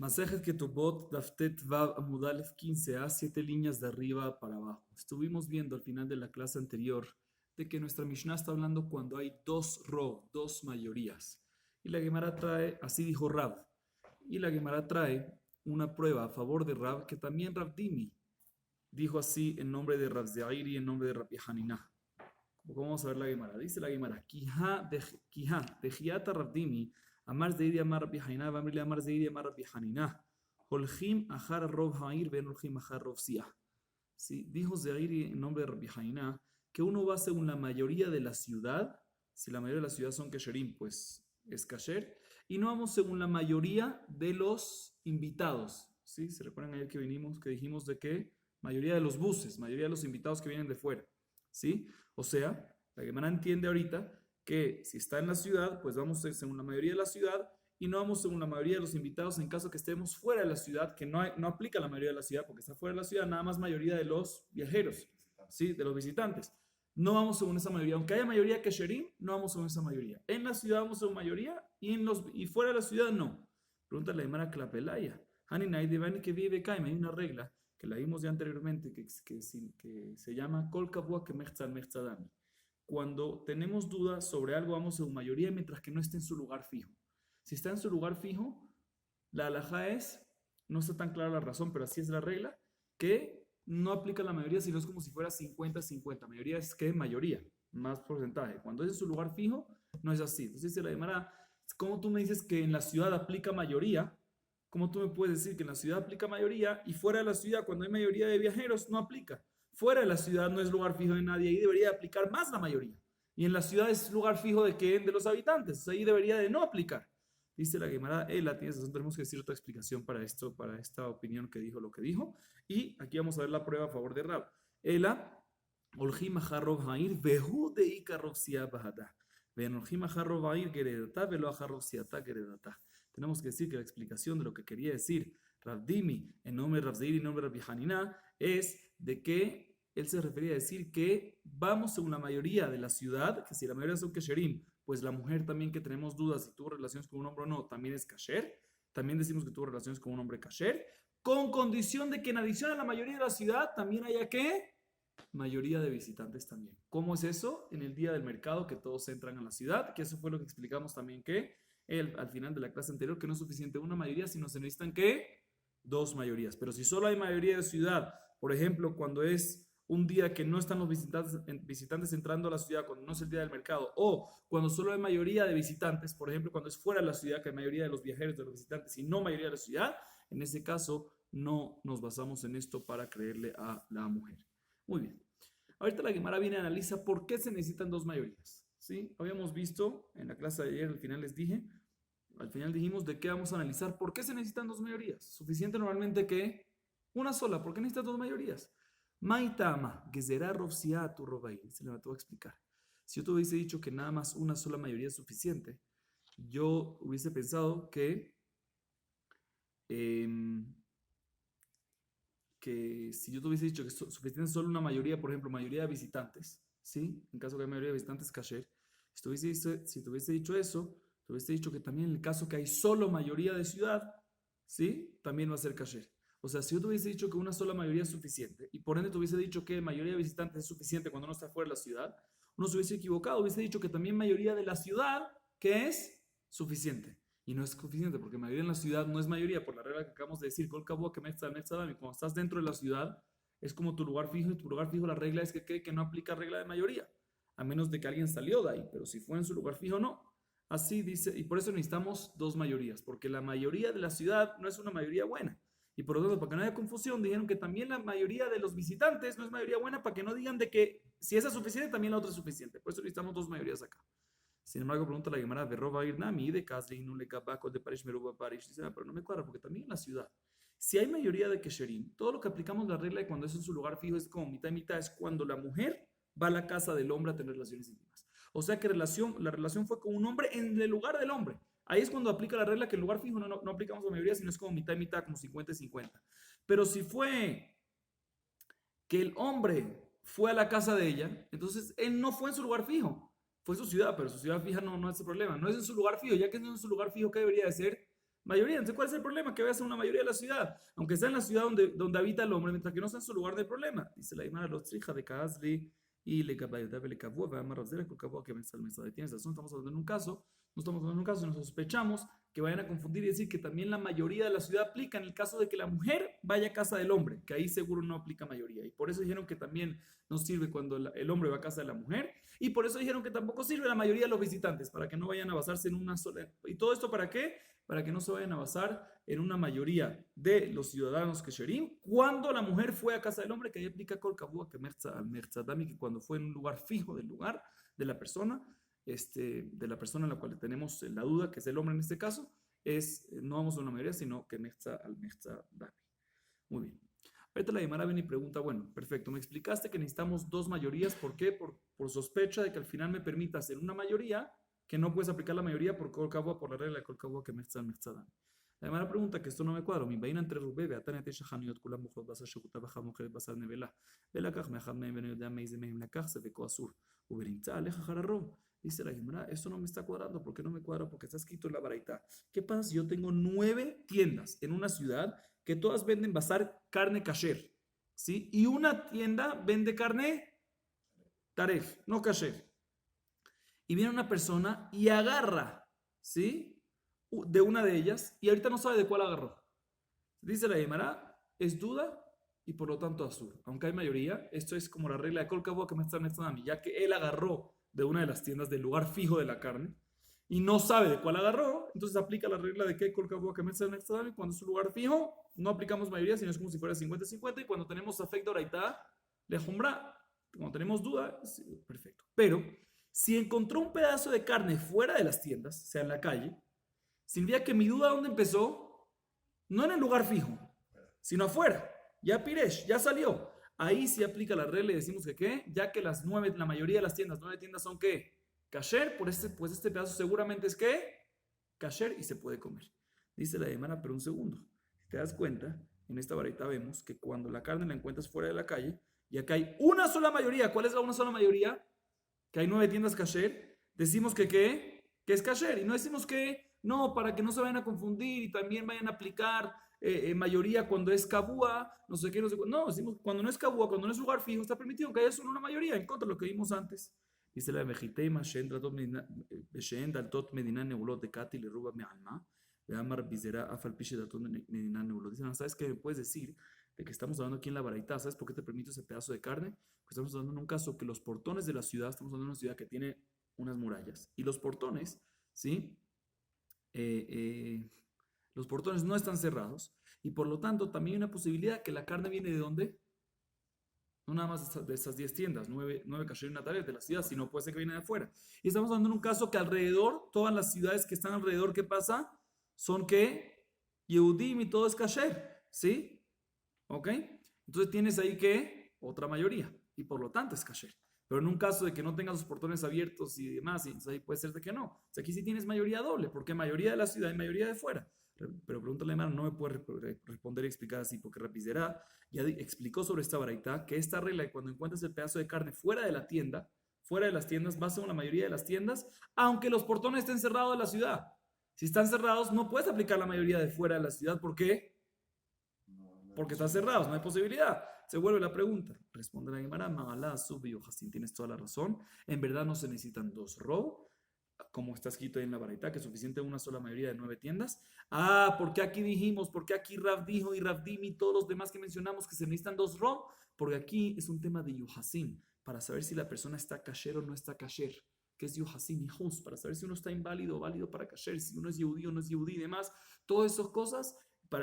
Masejet Ketubot, Daftet Vav Amud Aleph 15a, 7 líneas de arriba para abajo. Estuvimos viendo al final de la clase anterior de que nuestra Mishnah está hablando cuando hay dos dos mayorías. Y la Gemara trae, así dijo Rab, y la Gemara trae una prueba a favor de Rab, que también Rab Dimi dijo así en nombre de Rab Zeir y en nombre de Rab Yehaninah. Como vamos a ver la Gemara. Dice la Gemara, Kija de Giata Rab Dimi, Amar Zeidi Amar Rabbi Hanina, Vamrile Amar Zeidi Amar Rabbi Hanina. Holchim Achar Rov Hair, Ben Holchim Achar Rov Siah. ¿Sí? Dijo Zeiri en nombre de Rabbi Hanina que uno va según la mayoría de la ciudad. Si la mayoría de la ciudad son Kesherim, pues es Kasher. Y no vamos según la mayoría de los invitados. ¿Sí? ¿Se recuerdan ayer que vinimos, que dijimos de que mayoría de los buses, mayoría de los invitados que vienen de fuera? ¿Sí? O sea, la Gemara entiende ahorita que si está en la ciudad, pues vamos según la mayoría de la ciudad y no vamos según la mayoría de los invitados en caso que estemos fuera de la ciudad, que no aplica la mayoría de la ciudad porque está fuera de la ciudad, nada más mayoría de los viajeros, ¿sí? De los visitantes. No vamos según esa mayoría, aunque haya mayoría Kesherim, no vamos según esa mayoría. En la ciudad vamos según mayoría y fuera de la ciudad no. Pregunta la Gemara Klapelaya. Haninai Devani que vive Kaima, hay una regla que la vimos ya anteriormente que se llama Kol Kavua que Mechzal Mechzadami. Cuando tenemos dudas sobre algo, vamos según mayoría mientras que no esté en su lugar fijo. Si está en su lugar fijo, la halajá es, no está tan clara la razón, pero así es la regla, que no aplica la mayoría, sino es como si fuera 50-50. Mayoría es que mayoría, más porcentaje. Cuando es en su lugar fijo, no es así. Entonces dice la Gemara, ¿cómo tú me dices que en la ciudad aplica mayoría? ¿Cómo tú me puedes decir que en la ciudad aplica mayoría y fuera de la ciudad, cuando hay mayoría de viajeros, no aplica? Fuera de la ciudad no es lugar fijo de nadie, ahí debería aplicar más la mayoría. Y en la ciudad es lugar fijo de ¿qué? De los habitantes, ahí debería de no aplicar. Dice la Gemara, tenemos que decir otra explicación para esto, para esta opinión que dijo lo que dijo. Y aquí vamos a ver la prueba a favor de Rab. Ela, Olhim Aharov Hair, Behu de Ikarov Siabahada. Ven Olhim Aharov Hair, Geredata, Velo Aharov Siata, Geredata. Tenemos que decir que la explicación de lo que quería decir Rab Dimi en nombre de Rab Zeir y en nombre de Rabbi Hanina es de que él se refería a decir que vamos según la mayoría de la ciudad, que si la mayoría son Kesherim, pues la mujer también que tenemos dudas si tuvo relaciones con un hombre o no, también es Kasher. También decimos que tuvo relaciones con un hombre Kasher, con condición de que en adición a la mayoría de la ciudad también haya ¿qué? Mayoría de visitantes también. ¿Cómo es eso? En el día del mercado que todos entran a la ciudad, que eso fue lo que explicamos también que al final de la clase anterior, que no es suficiente una mayoría, sino se necesitan ¿qué? Dos mayorías. Pero si solo hay mayoría de ciudad, por ejemplo, cuando es un día que no están los visitantes entrando a la ciudad, cuando no es el día del mercado, o cuando solo hay mayoría de visitantes, por ejemplo, cuando es fuera de la ciudad, que hay mayoría de los viajeros, de los visitantes, y no mayoría de la ciudad, en ese caso no nos basamos en esto para creerle a la mujer. Muy bien. Ahorita la Gemara viene y analiza por qué se necesitan dos mayorías. ¿Sí? Habíamos visto en la clase de ayer, al final les dije, al final dijimos de qué vamos a analizar, por qué se necesitan dos mayorías. Suficiente normalmente que una sola, ¿por qué necesitas dos mayorías? Maitama, Gezerá Rovsia tu Robaí. Se le va a explicar. Si yo te hubiese dicho que nada más una sola mayoría es suficiente, yo hubiese pensado que si yo te hubiese dicho que es suficiente solo una mayoría, por ejemplo, mayoría de visitantes, ¿sí? En caso que haya mayoría de visitantes, kasher. Si te hubiese dicho eso, te hubiese dicho que también en el caso que hay solo mayoría de ciudad, ¿sí? También va a ser kasher. O sea, si yo te hubiese dicho que una sola mayoría es suficiente, y por ende te hubiese dicho que mayoría de visitantes es suficiente cuando uno está fuera de la ciudad, uno se hubiese equivocado, hubiese dicho que también mayoría de la ciudad, que es suficiente. Y no es suficiente, porque mayoría en la ciudad no es mayoría, por la regla que acabamos de decir, Kol Kabua que Metzadami. Cuando estás dentro de la ciudad, es como tu lugar fijo, y tu lugar fijo la regla es que no aplica regla de mayoría, a menos de que alguien salió de ahí, pero si fue en su lugar fijo, no. Así dice, y por eso necesitamos dos mayorías, porque la mayoría de la ciudad no es una mayoría buena. Y por lo tanto, para que no haya confusión, dijeron que también la mayoría de los visitantes no es mayoría buena, para que no digan de que si esa es suficiente, también la otra es suficiente. Por eso necesitamos dos mayorías acá. Sin embargo, pregunta la Gemara de Roba Irnami, de Kasli, no le cabaco de Parish Meruba Parish. Dice, pero no me cuadra, porque también en la ciudad, si hay mayoría de Kesherim, todo lo que aplicamos la regla de cuando es en su lugar fijo es como mitad y mitad, es cuando la mujer va a la casa del hombre a tener relaciones íntimas. O sea que la relación fue con un hombre en el lugar del hombre. Ahí es cuando aplica la regla que en lugar fijo no aplicamos la mayoría, sino es como mitad y mitad, como 50-50. Pero si fue que el hombre fue a la casa de ella, entonces él no fue en su lugar fijo, fue en su ciudad, pero su ciudad fija no es el problema, no es en su lugar fijo, ya que no es en su lugar fijo, ¿qué debería de ser? Mayoría. Entonces, ¿cuál es el problema? Que veas una mayoría de la ciudad, aunque sea en la ciudad donde habita el hombre, mientras que no sea en su lugar de problema. Dice la Imara, los trija de Kazli y le cabayotave le cabua, va a amarrazar con cabua que me está el mensaje. Tienes razón, estamos hablando en un caso, no estamos hablando en un caso, nos sospechamos que vayan a confundir y decir que también la mayoría de la ciudad aplica en el caso de que la mujer vaya a casa del hombre, que ahí seguro no aplica mayoría. Y por eso dijeron que también no sirve cuando el hombre va a casa de la mujer. Y por eso dijeron que tampoco sirve la mayoría de los visitantes, para que no vayan a basarse en una sola. ¿Y todo esto para qué? Para que no se vayan a basar en una mayoría de los ciudadanos kesherim cuando la mujer fue a casa del hombre, que ahí aplica Kol Kabua que Merza al Merzadami, que cuando fue en un lugar fijo del lugar de la persona, de la persona en la cual tenemos la duda, que es el hombre en este caso, no vamos a una mayoría, sino que Merza al Merzadami. Muy bien. Ahorita la Gemara viene y pregunta, bueno, perfecto, me explicaste que necesitamos dos mayorías, ¿por qué? Por sospecha de que al final me permita hacer una mayoría, que no puedes aplicar la mayoría por Kolkabua, por la regla de Kolkabua que me está dan. La Gemara pregunta que esto no me cuadra, mi vaina entre Rubé, Beatane Tesha Haniot, Kulam Mujot Basa Shekuta Baja Mujer Basar Nevela, Belakaj Mehad Mehem Benedam Meiz de Mehem Lakaj, se ve Coazur, Uberinza, Aleja Jararro. Dice la Gemara, esto no me está cuadrando, ¿por qué no me cuadra? Porque está escrito en la baraita. ¿Qué pasa si yo tengo 9 tiendas en una ciudad que todas venden bazar carne kasher, ¿sí? Y una tienda vende carne taref, no kasher. Y viene una persona y agarra, ¿sí? De una de ellas y ahorita no sabe de cuál agarró. Dice la Gemara, es duda y por lo tanto azul. Aunque hay mayoría, esto es como la regla de Kolkabua que me está a mí, ya que él agarró de una de las tiendas del lugar fijo de la carne y no sabe de cuál agarró, entonces aplica la regla de que Kolkabua que me está y cuando es un lugar fijo, no aplicamos mayoría, sino es como si fuera 50-50 y cuando tenemos afecto oraitá, le jumbra, cuando tenemos duda, perfecto. Pero si encontró un pedazo de carne fuera de las tiendas, sea en la calle, significa que mi duda dónde empezó, no en el lugar fijo, sino afuera. Ya Piresh, ya salió. Ahí sí aplica la regla y decimos que ¿qué? Ya que la mayoría de las tiendas, 9 tiendas son ¿qué? Kasher, pues este pedazo seguramente es ¿qué? Kasher y se puede comer. Dice la Gemara, pero un segundo. Si te das cuenta, en esta varita vemos que cuando la carne la encuentras fuera de la calle, y acá hay una sola mayoría. ¿Cuál es la una sola mayoría? Que hay 9 tiendas kasher. Decimos que ¿qué? Que es kasher. Y no decimos que no, para que no se vayan a confundir y también vayan a aplicar mayoría cuando es kabua, no sé qué, no sé qué. No, decimos que cuando no es kabua, cuando no es lugar fijo, está permitido que haya solo una mayoría en contra de lo que vimos antes. Dice la Mejitema, Shen Daltot Medina Neulot de Kati le ruba mi alma. Le amar bizera afal piche Daltot Medina Neulot. Dicen, ¿sabes qué me puedes decir? De que estamos hablando aquí en la baraita, ¿sabes por qué te permito ese pedazo de carne? Porque estamos hablando en un caso que los portones de la ciudad, estamos hablando de una ciudad que tiene unas murallas, y los portones, ¿sí? Los portones no están cerrados, y por lo tanto también hay una posibilidad que la carne viene de ¿dónde? No nada más de estas 10 tiendas, 9 kasher natales de la ciudad, sino puede ser que viene de afuera. Y estamos hablando en un caso que alrededor, todas las ciudades que están alrededor, ¿qué pasa? Son que Yehudim y todo es kasher, ¿sí? ¿Ok? Entonces tienes ahí que otra mayoría y por lo tanto es kasher. Pero en un caso de que no tengas los portones abiertos y demás, y entonces ahí puede ser de que no. O sea, aquí sí tienes mayoría doble, porque mayoría de la ciudad y mayoría de fuera. Pero pregúntale, hermano, no me puede responder y explicar así, porque Rapizerá ya explicó sobre esta baraita que esta regla de cuando encuentres el pedazo de carne fuera de la tienda, fuera de las tiendas, va a ser una mayoría de las tiendas, aunque los portones estén cerrados de la ciudad. Si están cerrados, no puedes aplicar la mayoría de fuera de la ciudad. ¿Por qué? Porque están cerrados, no hay posibilidad. Se vuelve la pregunta. Responde la Gemara, Magalá, Subi, Hassin, tienes toda la razón. En verdad no se necesitan 2 row, como está escrito ahí en la baraita, que es suficiente una sola mayoría de 9 tiendas. Ah, ¿por qué aquí dijimos? ¿Por qué aquí Rav dijo y Rav Dimi y todos los demás que mencionamos que se necesitan 2 row? Porque aquí es un tema de Yuhasin, para saber si la persona está kasher o no está kasher. ¿Qué es Yuhasin y Hus? Para saber si uno está inválido o válido para kasher, si uno es yehudí o no es yehudí y demás. Todas esas cosas,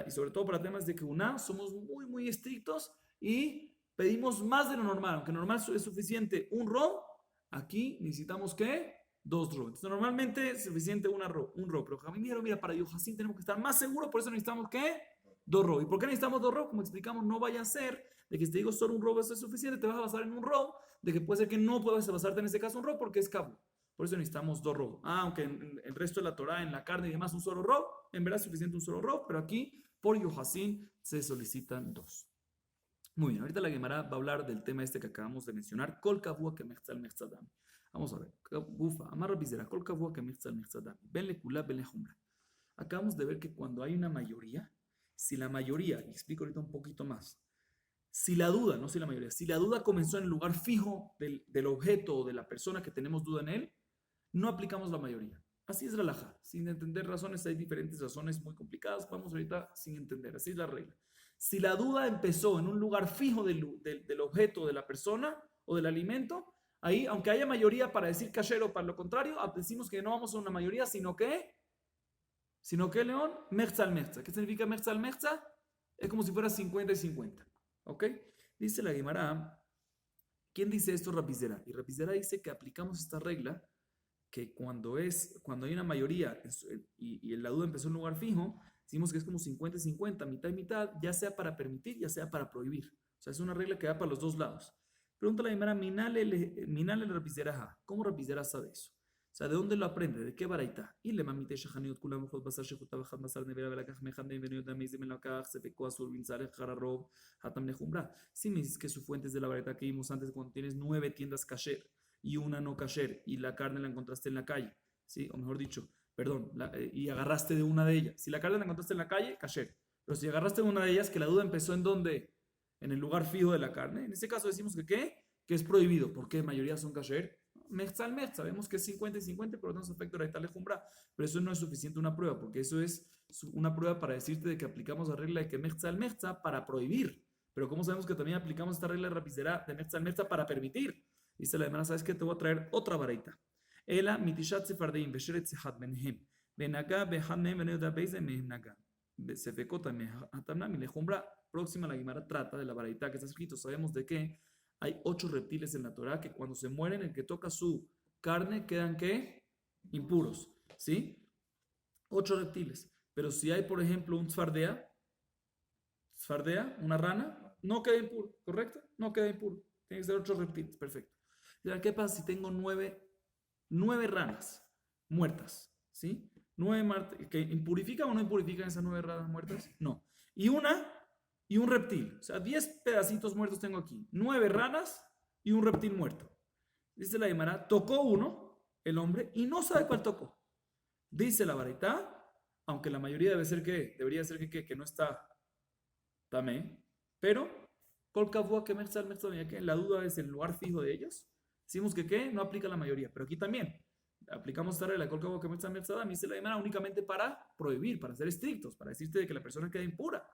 y sobre todo para temas de que somos muy, muy estrictos y pedimos más de lo normal. Aunque normal es suficiente un row, aquí necesitamos ¿qué? 2 rows. Entonces, normalmente es suficiente un row. Pero a mí me dijeron, mira, para Yuhasin tenemos que estar más seguros, por eso necesitamos ¿qué? 2 rows. ¿Y por qué necesitamos 2 rows? Como explicamos, no vaya a ser de que si te digo solo un row eso es suficiente, te vas a basar en un row, de que puede ser que no puedas basarte en ese caso un row porque es cabo. Por eso necesitamos 2 rows. Aunque en el resto de la Torah, en la carne y demás, un solo row, en verdad es suficiente un solo row, pero aquí, por Yuhasin, se solicitan 2. Muy bien, ahorita la Gemara va a hablar del tema este que acabamos de mencionar, Kol Kavua que mechzal Vamos a ver. Bufa, amarra bizera, Kol Kavua que mechzal Ven le kula, ven le jumbra. Acabamos de ver que cuando hay una mayoría, si la mayoría, y explico ahorita un poquito más, si la duda, no si la mayoría, si la duda comenzó en el lugar fijo del objeto o de la persona que tenemos duda en él, no aplicamos la mayoría. Así es la halajá. Sin entender razones, hay diferentes razones muy complicadas. Vamos ahorita sin entender. Así es la regla. Si la duda empezó en un lugar fijo del objeto, de la persona o del alimento, ahí, aunque haya mayoría para decir kasher o para lo contrario, decimos que no vamos a una mayoría, sino que León, merza al merza. ¿Qué significa merza al merza? Es como si fuera 50 y 50. ¿Ok? Dice la Gemara, ¿quién dice esto? Rapizera. Y Rapizera dice que aplicamos esta regla que cuando hay una mayoría y la duda empezó en un lugar fijo, decimos que es como 50 y 50, mitad y mitad, ya sea para permitir, ya sea para prohibir. O sea, es una regla que va para los dos lados. Pregunta la Gemara, Minale Rapizera, ¿cómo Rapizera sabe eso? O sea, ¿de dónde lo aprende? ¿De qué baraita? Y le mamite shahaniot kulam mejot basar shehuta bajat basar nevera velakach mejande veniot dameiz melakach se pecó azul binzare jararov hatam nejumbra. Si me dices que su fuente es de la baraita que vimos antes cuando tienes 9 tiendas kasher y una no kasher y la carne la encontraste en la calle, ¿sí? O mejor dicho, perdón, y agarraste de una de ellas. Si la carne la encontraste en la calle, kasher. Pero si agarraste de una de ellas, que la duda empezó en dónde, en el lugar fijo de la carne, en ese caso decimos que ¿qué? Que es prohibido. ¿Por qué? Mayoría son kasher. Mezza al mezza, sabemos que es 50 y 50, por lo tanto efecto la lejumbra, pero eso no es suficiente una prueba, porque eso es una prueba para decirte de que aplicamos la regla de que mezza al mezza para prohibir, pero ¿cómo sabemos que también aplicamos esta regla de rapidera de mezza al mezza para permitir? Dice la demanda, ¿sabes qué? Te voy a traer otra baraita. Ela mitishat sefardeim besheret sehat benhem benaga behamnem beneuda beise mehnaga sefekota mehatamna mi lejumbra. Próxima la Guimara trata de la baraita que está escrito, sabemos de qué. Hay 8 reptiles en la Torah que cuando se mueren, el que toca su carne quedan ¿qué? Impuros, ¿sí? 8 reptiles. Pero si hay, por ejemplo, un tzfardea, una rana, no queda impuro, ¿correcto? No queda impuro. Tiene que ser 8 reptiles, perfecto. ¿Qué pasa si tengo 9 ranas muertas, ¿sí? 9 que impurifican o no impurifican esas 9 ranas muertas? No. Y un reptil. O sea, 10 pedacitos muertos tengo aquí. 9 ranas y un reptil muerto. Dice la Gemara, tocó uno, el hombre, y no sabe cuál tocó. Dice la Baraita, aunque la mayoría debería ser que no está tamé, pero que la duda es el lugar fijo de ellos. Decimos que no aplica la mayoría, pero aquí también aplicamos esta regla de dice la Gemara únicamente para prohibir, para ser estrictos, para decirte de que la persona queda impura.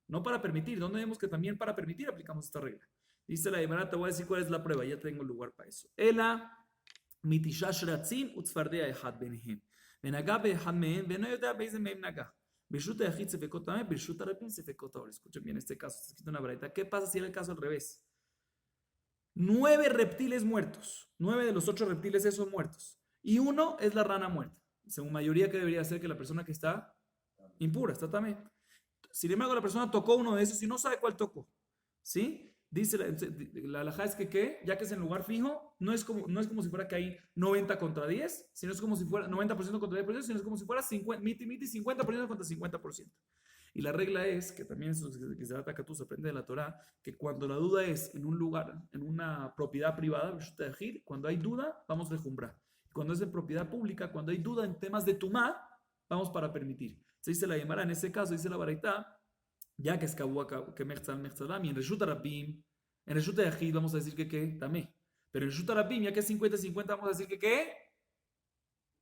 No para permitir. ¿Dónde vemos que también para permitir aplicamos esta regla? Dice la Gemara, te voy a decir cuál es la prueba. Ya tengo lugar para eso. Ela mitishash ratzin utzfardea ehad benehem. Benagá behad mehem, beno yoda beize mehem nagá. Bishuta yachid se fecota me, bishuta repin se fecota ahora. Escuchen bien este caso. Está escrito en la braita. ¿Qué pasa si era el caso al revés? 9 reptiles muertos. 9 de los 8 reptiles esos muertos. Y uno es la rana muerta. Según mayoría que debería ser que la persona que está impura, está también. Sin embargo, la persona tocó uno de esos y no sabe cuál tocó. ¿Sí? Dice la halajá es que ¿qué? Ya que es en lugar fijo, no es como si fuera que hay 90 contra 10, sino es como si fuera 90% contra 10%, sino es como si fuera 50, miti, 50% contra 50%. Y la regla es, que también eso que se ataca tú, se aprende de la Torah, que cuando la duda es en un lugar, en una propiedad privada, cuando hay duda, vamos a lejumbrar. Cuando es en propiedad pública, cuando hay duda en temas de tumá, vamos para permitir. Se dice la Gemara, en ese caso, dice la Baraita, ya que es que Mechzal, y en Reshut Rabim, en Reshut Yahid vamos a decir que tamé. Pero en Reshut Rabim, ya que es 50-50, vamos a decir que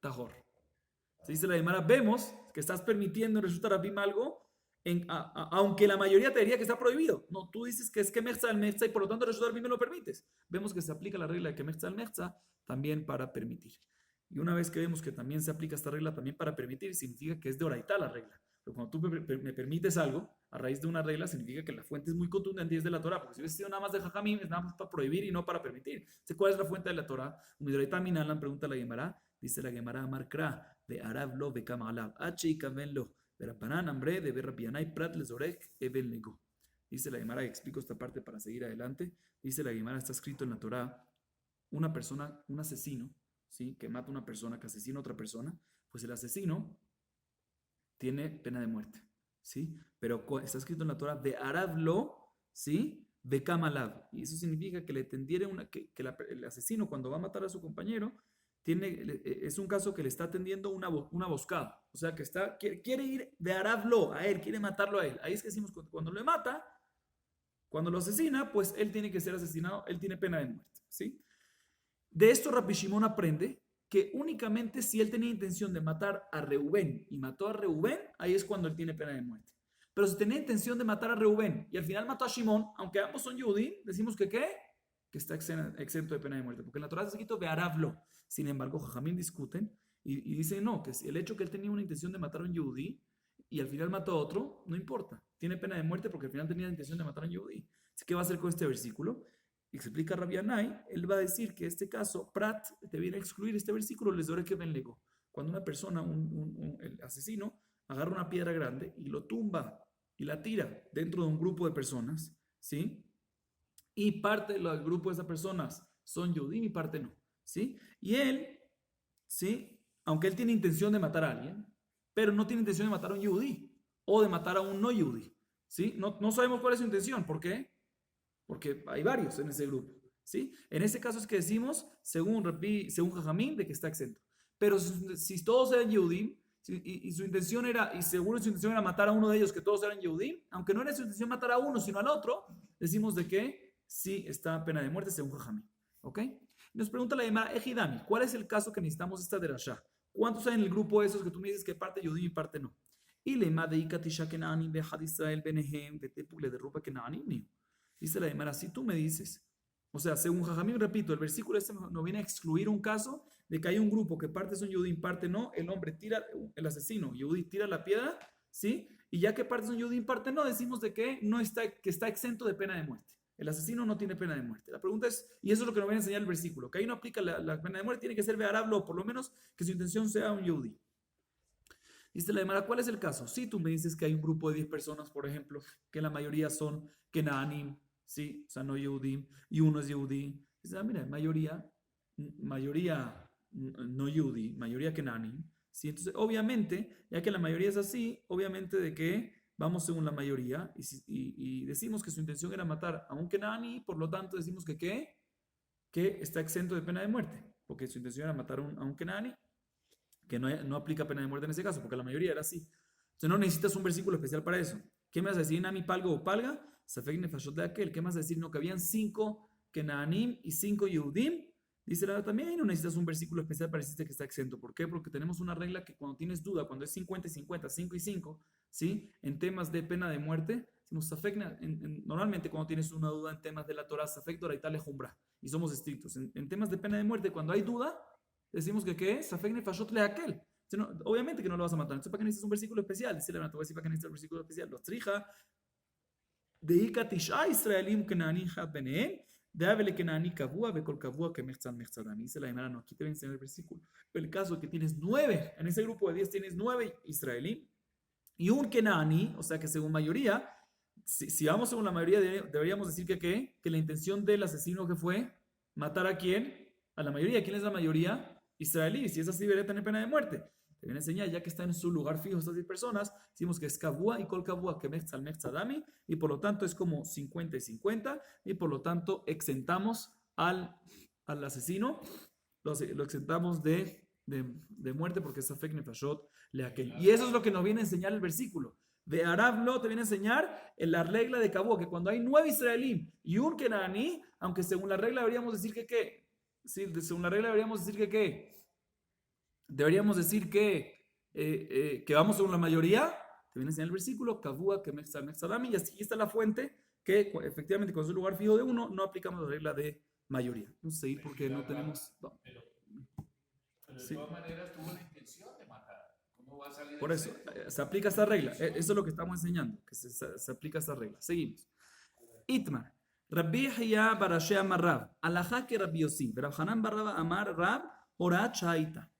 Tajor. Se dice la Gemara, vemos que estás permitiendo en Reshut Rabim algo, aunque la mayoría te diría que está prohibido. No, tú dices que es que Mechzal y por lo tanto Reshut Rabim me lo permites. Vemos que se aplica la regla de que Mechzal también para permitir. Y una vez que vemos que también se aplica esta regla también para permitir, significa que es de oraitá la regla. Pero cuando tú me permites algo, a raíz de una regla, significa que la fuente es muy contundente y es de la Torah. Porque si hubiese sido nada más de Jajamim, es nada más para prohibir y no para permitir. Entonces, ¿cuál es la fuente de la Torah? Umidoraitá minalan, pregunta la Gemara. Dice la Gemara, Markra, de Arab lo, de Kama alab, H y Kaven lo, de Rabbanan, Ambre, de Berrabianay, Prat, Lezorek, Ebel Nego. Dice la Gemara, explico esta parte para seguir adelante. Dice la Gemara, está escrito en la Torah, una persona, un asesino, ¿sí? Que mata a una persona, que asesina a otra persona, pues el asesino tiene pena de muerte, ¿sí? Pero está escrito en la Torah, de Arablo, ¿sí? De Kamalab. Y eso significa que le tendiere el asesino cuando va a matar a su compañero, es un caso que le está atendiendo una emboscada. O sea, que quiere ir de Arablo a él, quiere matarlo a él. Ahí es que decimos, cuando lo mata, cuando lo asesina, pues él tiene que ser asesinado, él tiene pena de muerte. ¿Sí? De esto Rabbi Shimon aprende que únicamente si él tenía intención de matar a Reubén y mató a Reubén, ahí es cuando él tiene pena de muerte. Pero si tenía intención de matar a Reubén y al final mató a Shimon, aunque ambos son Yehudim, decimos que ¿qué? Que está exento de pena de muerte. Porque en la Torah está escrito Be'arablo. Sin embargo, Jajamín discuten y dicen no, que el hecho que él tenía una intención de matar a un Yehudí y al final mató a otro, no importa. Tiene pena de muerte porque al final tenía la intención de matar a un Yehudí. ¿Qué va a hacer con este versículo? Explica Rabbi Anai, él va a decir que este caso, Prat, te viene a excluir este versículo, les doy que ven lego. Cuando una persona, el asesino, agarra una piedra grande y lo tumba y la tira dentro de un grupo de personas, ¿sí? Y parte del grupo de esas personas son Yehudim y parte no, ¿sí? Y él, ¿sí? Aunque él tiene intención de matar a alguien, pero no tiene intención de matar a un Yehudí o de matar a un no Yehudí, ¿sí? No sabemos cuál es su intención, ¿por qué? Porque hay varios en ese grupo, ¿sí? En ese caso es que decimos, según Jajamín, de que está exento. Pero si todos eran Yehudim, y su intención era, y seguro su intención era matar a uno de ellos, que todos eran Yehudim, aunque no era su intención matar a uno, sino al otro, decimos de que sí está pena de muerte según Jajamín, ¿ok? Nos pregunta la Gemara, Ejidami, ¿cuál es el caso que necesitamos esta derashá? ¿Cuántos hay en el grupo de esos que tú me dices que parte Yehudim y parte no? Y le madeika tisha kenani behad Israel benehem betepule de rupa kenani. Dice la Gemara, si tú me dices, o sea, según Jajamín, repito, el versículo este nos viene a excluir un caso de que hay un grupo que parte son Yehudim, parte no, el hombre tira, el asesino, Yehudí tira la piedra, ¿sí? Y ya que parte son Yehudim, parte no, decimos de que no está, que está exento de pena de muerte. El asesino no tiene pena de muerte. La pregunta es, y eso es lo que nos viene a enseñar el versículo, que ahí no aplica la pena de muerte, tiene que ser Be'arablo, o por lo menos que su intención sea un Yehudí. Dice la Gemara, ¿cuál es el caso? Si tú me dices que hay un grupo de 10 personas, por ejemplo, que la mayoría son Kenaanim, ¿sí? O sea, no Yehudim, y uno es Yehudí. Dice, mira, mayoría no Yehudí, mayoría Kenaanim, ¿sí? Entonces, obviamente, ya que la mayoría es así, obviamente de que vamos según la mayoría, y decimos que su intención era matar a un Kenaani, por lo tanto decimos que ¿qué? Que está exento de pena de muerte, porque su intención era matar a un Kenaani, que no aplica pena de muerte en ese caso, porque la mayoría era así. Entonces no necesitas un versículo especial para eso. ¿Qué me vas a decir? Nami, palgo o palga, safek nefashot de aquel. ¿Qué me vas a decir? No, que habían 5 Kenaanim y 5 Yehudim. Dice la también, no necesitas un versículo especial para decirte que está exento. ¿Por qué? Porque tenemos una regla que cuando tienes duda, cuando es 50 y 50, 5 y 5, ¿sí? En temas de pena de muerte, decimos safek, normalmente cuando tienes una duda en temas de la Torah, safek doraita lejumbra, y somos estrictos. En temas de pena de muerte, cuando hay duda, decimos que ¿qué? Safek nefashot le aquel. Obviamente que no lo vas a matar. Entonces, ¿para qué necesitas un versículo especial? Dice la Gemara, te voy a decir para qué necesitas un versículo especial. Los trija de Ikatisha Israelim Kenani Benehem, de Avele Kenani Kavua, Bekol Kavua, que Mechzan Mechzadami. Dice la Gemara, no, aquí te voy a enseñar el versículo. El caso es que tienes 9, en ese grupo de 10 tienes 9 Israelim y un Kenani, o sea que según mayoría, si vamos según la mayoría, deberíamos decir que ¿qué? Que la intención del asesino que fue matar a quién? A la mayoría. ¿Quién es la mayoría? Israelí. Si es así, debería tener pena de muerte. Te viene a enseñar, ya que está en su lugar fijo estas 10 personas, decimos que es Kavua y Kol Kavua, que Mechzal Mechzadami, y por lo tanto es como 50 y 50, y por lo tanto exentamos al asesino, lo exentamos de muerte porque es Safek Nefashot le aquel. Y eso es lo que nos viene a enseñar el versículo. De Arablo te viene a enseñar en la regla de Kavua, que cuando hay 9 Israelí y un Kenaní, aunque según la regla deberíamos decir que ¿qué? Sí, según la regla deberíamos decir que ¿qué? Deberíamos decir que vamos según la mayoría. Te viene a enseñar el versículo, Kavua, que Mechzadami, y así está la fuente, que efectivamente con su lugar fijo de uno, no aplicamos la regla de mayoría. Vamos a seguir porque no tenemos... No. Pero de todas maneras tuvo la intención de matar. ¿Cómo va a salir Por eso, se aplica esta regla. Eso es lo que estamos enseñando, que se aplica esta regla. Seguimos. Itmar. Rabbi Yahya barashé amar Rab. Alajá que Rabbi Yossi. Rab Hanan barraba amar Rab horat shaita.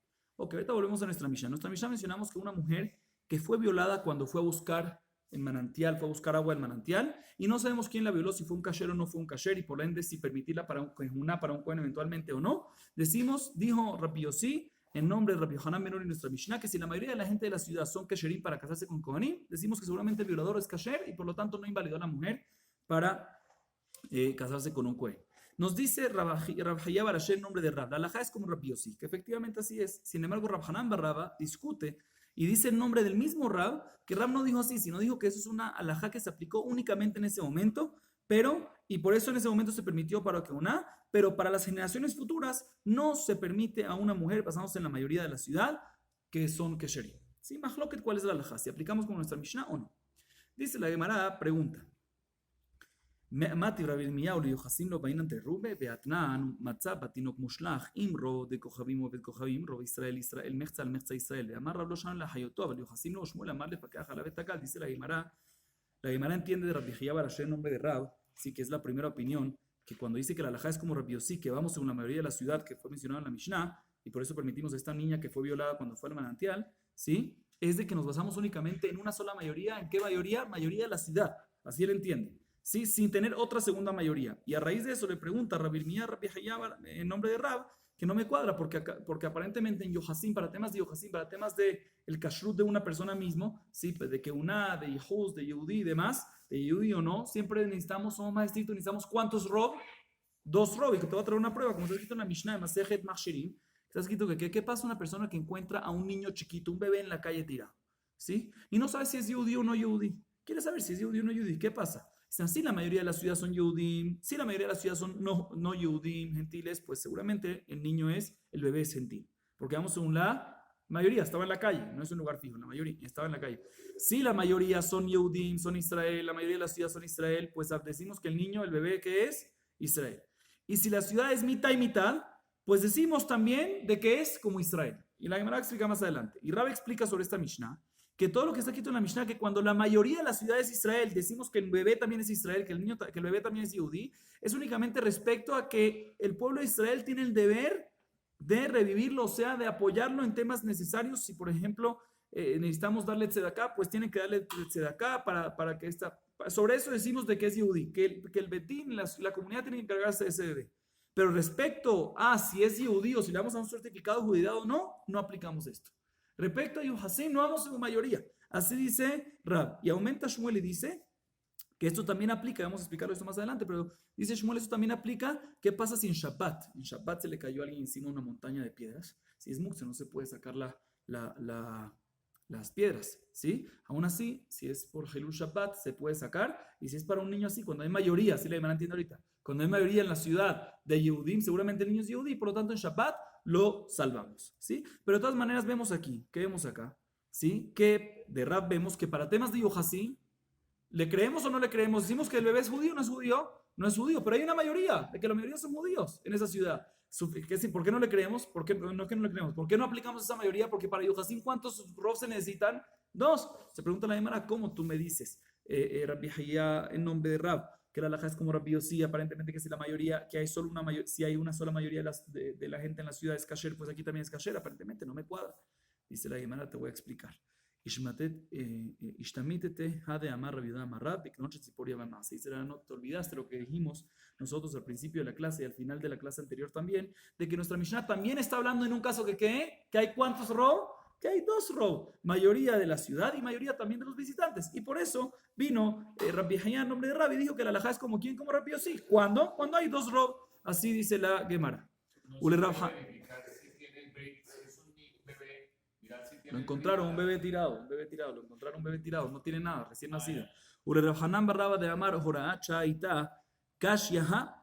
Ok, ahorita volvemos a nuestra Mishnah. En nuestra Mishnah mencionamos que una mujer que fue violada cuando fue a buscar el manantial, fue a buscar agua del manantial, y no sabemos quién la violó, si fue un kasher o no fue un kasher, y por ende si permitirla para un cohen eventualmente o no. Decimos, dijo Rabbi Yossi, en nombre de Rabbi Hanan Menor y nuestra Mishnah, que si la mayoría de la gente de la ciudad son kasherim para casarse con kohanim, decimos que seguramente el violador es kasher y por lo tanto no invalidó a la mujer para casarse con un cohen. Nos dice Rab Hayya bar Asher en nombre de Rab. La halajá es como Rabbi Yossi, que efectivamente así es. Sin embargo, Rab Hanan bar Raba discute y dice en nombre del mismo Rab que Rab no dijo así, sino dijo que eso es una halajá que se aplicó únicamente en ese momento, pero, y por eso en ese momento se permitió para que una, pero para las generaciones futuras no se permite a una mujer, basándose en la mayoría de la ciudad, que son kesherim. ¿Sí? Mahloket, ¿cuál es la halajá? Si aplicamos con nuestra Mishnah o no. Dice la Gemara, pregunta. Mati Rabbi Irmiyahu ליוחסים לו בעין רובה ואתנן מצא בתינוק מושלך אמרו דכוכבים עובד כוכבים רוב ישראל ישראל מחצה על מחצה ישראל ואמר רב לא שלנו להחיותו אבל יוחסים לו שמואל אמר לפקח עליו את הגל. Dice la Gemara entiende de Rabbi Hayya bar Asher en nombre de Rab, sí que es la primera opinión, que cuando dice que la halajá es como Rabbi Yossi, que vamos según la mayoría de la ciudad que fue mencionada en la Mishnah, y por eso permitimos a esta niña que fue violada cuando fue al manantial, ¿sí? Es de que nos basamos únicamente en una sola mayoría. ¿En qué mayoría? Mayoría de la ciudad, así él entiende. ¿Sí? Sin tener otra segunda mayoría. Y a raíz de eso le pregunta a Rabbi Irmiyah, Rabbi Hayya, en nombre de Rab, que no me cuadra, porque aparentemente en Yohasim, para temas de Yohasim, para temas de el kashrut de una persona mismo, ¿sí? De que una, de Yehuz, de Yehudi y demás, de Yehudi o no, siempre necesitamos, somos más estrictos, necesitamos ¿cuántos rob? 2 rob, y que te voy a traer una prueba, como está escrito en la Mishnah de Masejet Machshirim, está escrito que ¿qué pasa a una persona que encuentra a un niño chiquito, un bebé en la calle tirado? ¿Sí? Y no sabe si es Yehudi o no Yehudi. Quiere saber si es Yehudi o no Yehudi. ¿Qué pasa? Si la mayoría de las ciudades son Yehudim, si la mayoría de las ciudades son no Yehudim, gentiles, pues seguramente el bebé es gentil. Porque vamos según la mayoría, estaba en la calle, no es un lugar fijo, la mayoría estaba en la calle. Si la mayoría son Yehudim, son Israel, la mayoría de las ciudades son Israel, pues decimos que el bebé que es Israel. Y si la ciudad es mitad y mitad, pues decimos también de que es como Israel. Y la Gemara explica más adelante. Y Rab explica sobre esta Mishnah, que todo lo que está escrito en la Mishnah, que cuando la mayoría de las ciudades es Israel, decimos que el bebé también es Israel, que el bebé también es Yehudí, es únicamente respecto a que el pueblo de Israel tiene el deber de revivirlo, o sea, de apoyarlo en temas necesarios. Si, por ejemplo, necesitamos darle tzedaká, pues tienen que darle tzedaká para que esta... Sobre eso decimos de que es Yehudí, que el Betín, la comunidad tiene que encargarse de ese bebé. Pero respecto a si es Yehudí o si le damos a un certificado de judidad o no, no aplicamos esto. Respecto a Yohasim, no vamos en mayoría. Así dice Rab. Y aumenta Shmuel y dice que esto también aplica, vamos a explicarlo esto más adelante, pero dice Shmuel, eso también aplica. ¿Qué pasa si en Shabbat? En Shabbat se le cayó a alguien encima una montaña de piedras. Si es muktzah, no se puede sacar las piedras, ¿sí? Aún así, si es por Hilul Shabbat, se puede sacar. Y si es para un niño así, cuando hay mayoría, así le entiendo ahorita, cuando hay mayoría en la ciudad de Yehudim, seguramente el niño es Yehudí, por lo tanto en Shabbat lo salvamos, ¿sí? Pero de todas maneras vemos aquí, ¿qué vemos acá? ¿Sí? Que de Rab vemos que para temas de Yohasim, ¿le creemos o no le creemos? Decimos que el bebé es judío, no es judío, no es judío, pero hay una mayoría, de que la mayoría son judíos en esa ciudad. ¿Por qué no le creemos? ¿Por qué no, que no le creemos? ¿Por qué no aplicamos esa mayoría? Porque para Yohasim, ¿cuántos rob se necesitan? 2. Se pregunta la Gemara, ¿cómo tú me dices, Rabbi Hayya, en nombre de Rab, que la halajá es como Rabbi Yossi, aparentemente que si la mayoría, que hay solo si hay una sola mayoría de la gente en la ciudad es kasher, pues aquí también es kasher, aparentemente no me cuadra. Dice la Gemara, te voy a explicar. Ishtamitete hade amar Rabbi Yehuda amar Rab, noche tziporia bamasa. Dice, no te olvidaste lo que dijimos nosotros al principio de la clase y al final de la clase anterior también, de que nuestra Mishnah también está hablando en un caso que hay ¿cuántos rob? Que hay 2 rob, mayoría de la ciudad y mayoría también de los visitantes. Y por eso vino Rabbi Hayya en nombre de Rabbi y dijo que la halajá es como ¿quién? Como Rabbi Yossi. ¿Cuándo? Cuando hay 2 rob. Así dice la Gemara. No se puede verificar si tiene el bebé, si es un bebé, mirar si tiene Lo encontraron, un bebé tirado, lo encontraron un bebé tirado, no tiene nada, recién nacido. Ule Rav Hanan barraba de Amar Horacha Ita Kash Yaha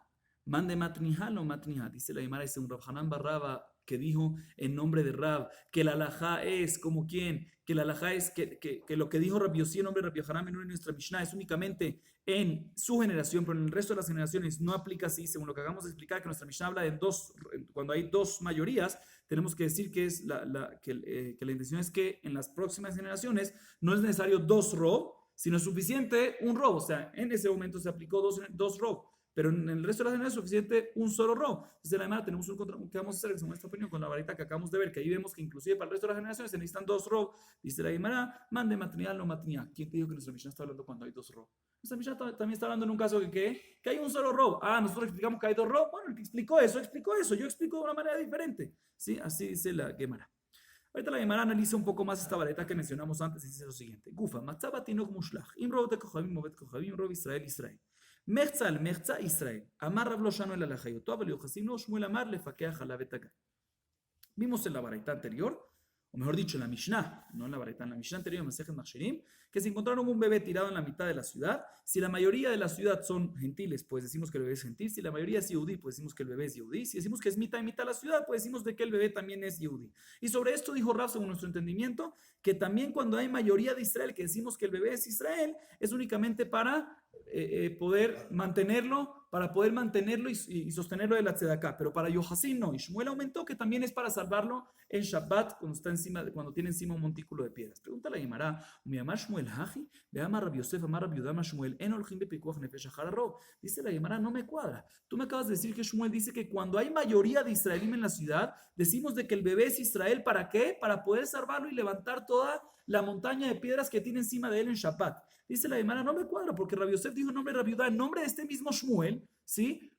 Mande Matniha lo Matniha. Dice la Gemara, dice un Rav Hanan barraba que dijo en nombre de Rab que la halajá es como quién, que la halajá es que lo que dijo Rabbi Yossi en nombre de Rabbi Hanan en nuestra Mishnah es únicamente en su generación, pero en el resto de las generaciones no aplica así, según lo que acabamos de explicar, que nuestra Mishnah habla de cuando hay 2 mayorías, tenemos que decir que es que la intención es que en las próximas generaciones no es necesario 2 rob, sino es suficiente un rob, o sea, en ese momento se aplicó 2 rob. Pero en el resto de las generaciones es suficiente un solo rob. Desde la Gemara tenemos ¿qué vamos a hacer? Según esta opinión, con la varita que acabamos de ver, que ahí vemos que inclusive para el resto de las generaciones se necesitan 2 rob. Dice la Gemara, mande matnial no matnial. ¿Quién te dijo que nuestra Mishnah está hablando cuando hay 2 rob? Nuestra Mishnah también está hablando en un caso que hay un solo rob. Nosotros explicamos que hay 2 rob. Bueno, el que explicó eso. Yo explico de una manera diferente. ¿Sí? Así dice la Gemara. Ahorita la Gemara analiza un poco más esta vareta que mencionamos antes y dice lo siguiente. Gufa, matzaba tinok mushlach. Im rob te kochavim movet kochavim rob Israel Israel. Mechza al Mechza Israel. Amar Rav lo Shano el alajayotó, aber Yohasim no Shmuel Amar le faqueaj a la betaga. Vimos en la baraita anterior, o mejor dicho, en la Mishnah, no en la baraita, en la Mishnah anterior, en Masejet Machshirim, que se encontraron un bebé tirado en la mitad de la ciudad. Si la mayoría de la ciudad son gentiles, pues decimos que el bebé es gentil. Si la mayoría es yehudí, pues decimos que el bebé es yehudí. Si decimos que es mitad y mitad la ciudad, pues decimos de que el bebé también es yehudí. Y sobre esto dijo Rav, según nuestro entendimiento, que también cuando hay mayoría de Israel, que decimos que el bebé es Israel, es únicamente para poder mantenerlo, y sostenerlo de la tzedaká. Pero para Yohasim no. Y Shmuel aumentó que también es para salvarlo en Shabbat cuando tiene encima un montículo de piedras. Pregunta la Gemara, mi amar Shmuel Haji, ve amar Rabbi Yosef, amar Rabbi Yudama Shmuel, en olchim bepikuach nefesh hararo. Dice la Gemara, no me cuadra. Tú me acabas de decir que Shmuel dice que cuando hay mayoría de israelíes en la ciudad, decimos de que el bebé es Israel, ¿para qué? Para poder salvarlo y levantar toda la montaña de piedras que tiene encima de él en Shabbat. Dice la Gemara, no me cuadra, porque Rabbi Yosef dijo en nombre de Rabbi Yudá, en nombre de este mismo Shmuel, ¿sí?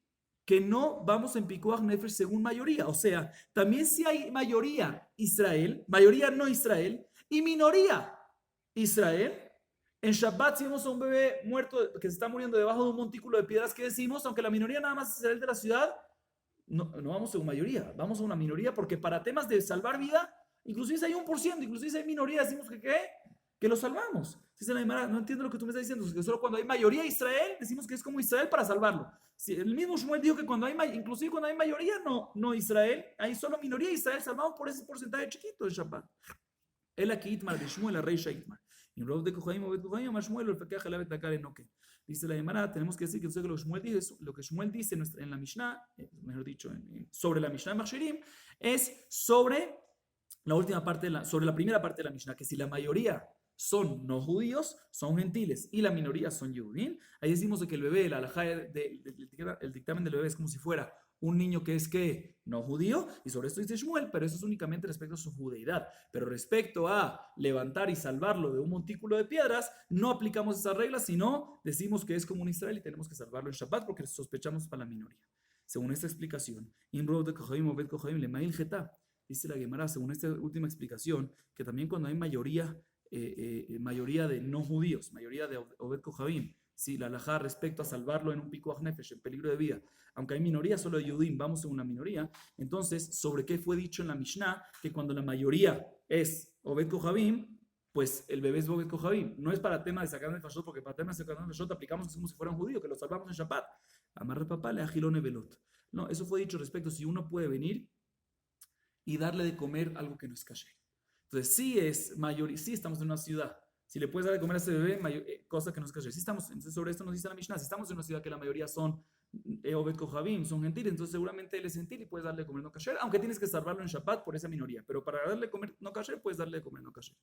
Que no vamos en Pikuach Nefesh según mayoría. O sea, también si hay mayoría Israel, mayoría no Israel, y minoría Israel, en Shabbat si vemos a un bebé muerto que se está muriendo debajo de un montículo de piedras, ¿qué decimos? Aunque la minoría nada más es Israel de la ciudad, no vamos según mayoría, vamos a una minoría, porque para temas de salvar vida, inclusive si hay 1%, inclusive si hay minoría, decimos que ¿qué? Que lo salvamos. Dice la Gemara, no entiendo lo que tú me estás diciendo, que solo cuando hay mayoría Israel, decimos que es como Israel para salvarlo. Si el mismo Shmuel dijo que inclusive cuando hay mayoría no Israel, hay solo minoría Israel, salvamos por ese porcentaje chiquito de Shabbat. El aquí Itmar de Shmuel, la rey Shaitmar. Y en Rov de Kohaim o Bet Kohaim, más Shmuel, el Fakeh Jalabet Takar Enoke. Dice la Gemara, tenemos que decir que lo que Shmuel dice en la Mishnah, mejor dicho, sobre la Mishnah de Machshirim, es sobre la última parte, sobre la primera parte de la Mishnah, que si la mayoría son no judíos, son gentiles, y la minoría son yudín, ahí decimos de que el bebé, el dictamen del bebé es como si fuera un niño que es que no judío, y sobre esto dice Shmuel, pero eso es únicamente respecto a su judeidad. Pero respecto a levantar y salvarlo de un montículo de piedras, no aplicamos esas reglas, sino decimos que es como un Israel y tenemos que salvarlo en Shabbat porque sospechamos para la minoría. Según esta explicación, dice la Gemara, según esta última explicación, que también cuando hay mayoría de no judíos, mayoría de Obed Kohabim, si la halajá respecto a salvarlo en un pikuach nefesh, en peligro de vida, aunque hay minoría solo de Yudim, vamos en una minoría, entonces, ¿sobre qué fue dicho en la Mishnah? Que cuando la mayoría es Obed Kohabim, pues el bebé es Obed Kohabim. No es para tema de sacar el fashot, porque para tema de sacar el fashot aplicamos como si fuera un judío, que lo salvamos en Shabbat. Amarre papá le agilone velot. No, eso fue dicho respecto si uno puede venir y darle de comer algo que no es kasher. Entonces, sí estamos en una ciudad, si le puedes dar de comer a ese bebé, cosa que no es kasher. Entonces sobre esto nos dice la Mishnah, si estamos en una ciudad que la mayoría son Obed Kohabim, son gentiles, entonces seguramente él es gentil y puedes darle de comer no kasher, aunque tienes que salvarlo en Shabbat por esa minoría, pero para darle de comer no kasher, puedes darle de comer no kasher.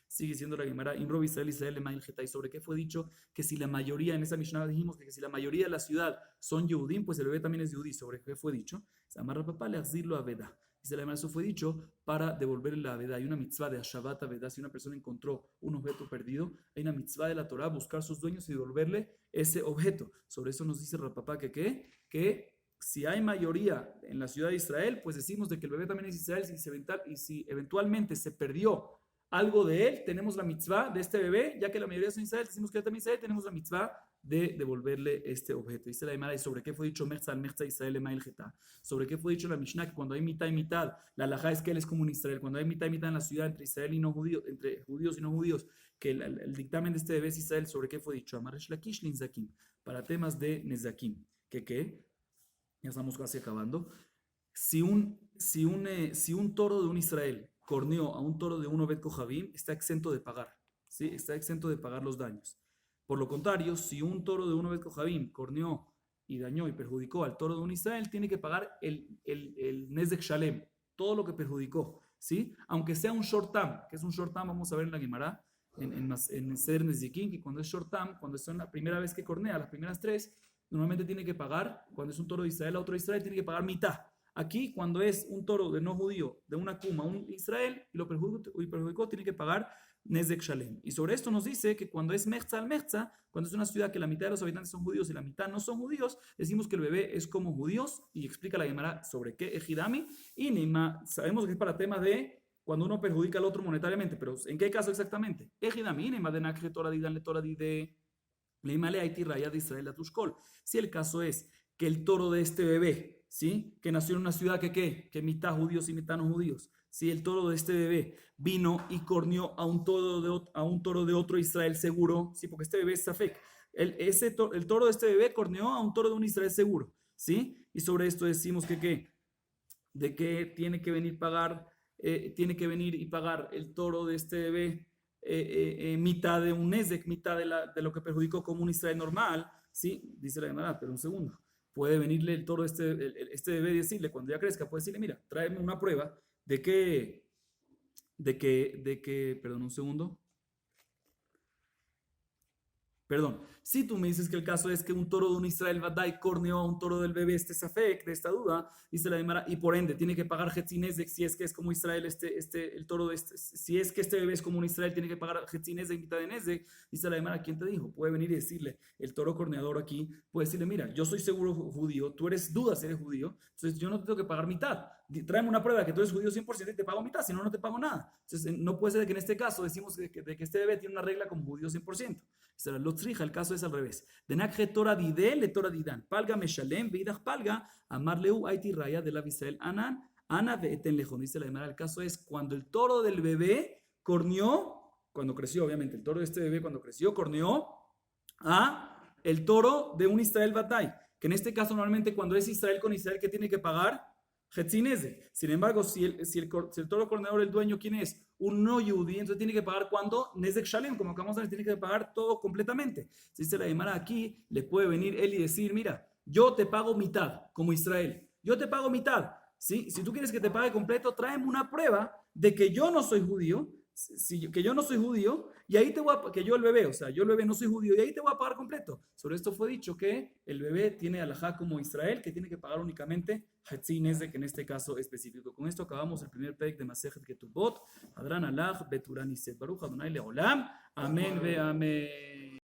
Sigue siendo la Gemara, Imrov Israel Email Getai, sobre qué fue dicho que si la mayoría, en esa Mishnah dijimos que si la mayoría de la ciudad son Yehudim, pues el bebé también es Yehudí. ¿Sobre qué fue dicho? Se amarra papá le azirlo a Veda. Dice la Gemara, eso fue dicho para devolverle la Veda. Hay una mitzvah de Ashavat Veda. Si una persona encontró un objeto perdido, hay una mitzvah de la Torah, buscar sus dueños y devolverle ese objeto. Sobre eso nos dice Rapapá que si hay mayoría en la ciudad de Israel, pues decimos de que el bebé también es Israel, y si eventualmente se perdió algo de él, tenemos la mitzvah de este bebé, ya que la mayoría son Israel, decimos que también Israel, tenemos la mitzvah de devolverle este objeto. Dice la Gemara, ¿y sobre qué fue dicho Mechza al Mechza Israel Email Geta? ¿Sobre qué fue dicho la Mishnah? Que cuando hay mitad y mitad, la halajá es que él es como un Israel, cuando hay mitad y mitad en la ciudad entre Israel y no judíos, entre judíos y no judíos, que el dictamen de este bebé es Israel, ¿sobre qué fue dicho? Amaresh Lakish Linzakim, para temas de Nezakim, ¿qué? Ya estamos casi acabando. Si un toro de un Israel corneó a un toro de un Obed Kohabim, está exento de pagar, ¿sí? Está exento de pagar los daños. Por lo contrario, si un toro de un Obed Kohabim corneó y dañó y perjudicó al toro de un Israel, tiene que pagar el Nezek Shalem, todo lo que perjudicó, ¿sí? Aunque sea un short tam, que es un short tam, vamos a ver en la Gemara, en Seder Nezikin, que cuando es short tam, cuando es la primera vez que cornea, las primeras tres, normalmente tiene que pagar, cuando es un toro de Israel a otro de Israel, tiene que pagar mitad. Aquí, cuando es un toro de no judío, de una kuma, un Israel, y lo perjudicó, tiene que pagar Nezek Shalem. Y sobre esto nos dice que cuando es Mechza al Mechza, cuando es una ciudad que la mitad de los habitantes son judíos y la mitad no son judíos, decimos que el bebé es como judíos, y explica la Gemara sobre qué Ejidami, y Neima, sabemos que es para temas de cuando uno perjudica al otro monetariamente, pero ¿en qué caso exactamente? Ejidami, Neima de Nakre Torah Didan le Torah de Leimale Haiti Raya de Israel a Tushkol. Si el caso es que el toro de este bebé, ¿sí? Que nació en una ciudad que mitad judíos y mitad no judíos, ¿sí? El toro de este bebé vino y corneó a un toro de otro Israel seguro, ¿sí? Porque este bebé es Safek. El toro de este bebé corneó a un toro de un Israel seguro, ¿sí? Y sobre esto decimos de que tiene que venir tiene que venir y pagar el toro de este bebé mitad de un Nezek, mitad de lo que perjudicó como un Israel normal, ¿sí? Dice la Gemara, pero un segundo. Puede venirle el toro este bebé y decirle, cuando ya crezca, puede decirle, mira, tráeme una prueba perdón, un segundo. Perdón, si tú me dices que el caso es que un toro de un Israel Badai corneó a un toro del bebé este Safek, de esta duda, dice la Gemara, y por ende tiene que pagar Hetzinezek si es que es como Israel, el toro de si es que este bebé es como un Israel, tiene que pagar Hetzinezek, mitad de Nezek, dice la Gemara, ¿quién te dijo? Puede venir y decirle, el toro corneador aquí, puede decirle, mira, yo soy seguro judío, tú eres duda si eres judío, entonces yo no te tengo que pagar mitad, tráeme una prueba de que tú eres judío 100% y te pago mitad, si no, no te pago nada. Entonces no puede ser que en este caso decimos de que este bebé tiene una regla como judío 100%. El caso es al revés. De Nakhe Torah Dide le Torah Didan. Palga Meshalem, Veidach Palga, Amarleu Aiti Raya de la Israel Anan, Ana Veeten Lejón. Dice la Gemara, el caso es cuando el toro del bebé corneó, cuando creció, obviamente, el toro de este bebé cuando creció, corneó a el toro de un Israel Batay. Que en este caso, normalmente, cuando es Israel con Israel, ¿qué tiene que pagar? Hetzineze. Sin embargo, si el toro corneador, el dueño, ¿quién es? Un no yudí, entonces tiene que pagar cuando Nezek Shalem, como acabamos de ver, tiene que pagar todo completamente. Si dice la Gemara aquí, le puede venir él y decir, mira, yo te pago mitad, como Israel, yo te pago mitad, ¿sí? Si tú quieres que te pague completo, tráeme una prueba de que yo no soy judío, que yo no soy judío, y ahí te voy a, que yo el bebé, o sea, yo el bebé no soy judío, y ahí te voy a pagar completo. Sobre esto fue dicho que el bebé tiene alajá como Israel, que tiene que pagar únicamente Hatzin Nezek, en este caso específico. Con esto acabamos el primer pek de Masejet Ketubot. Hadran alaj, Beturani Set Baruch Adonai Leolam. Amén ve amén.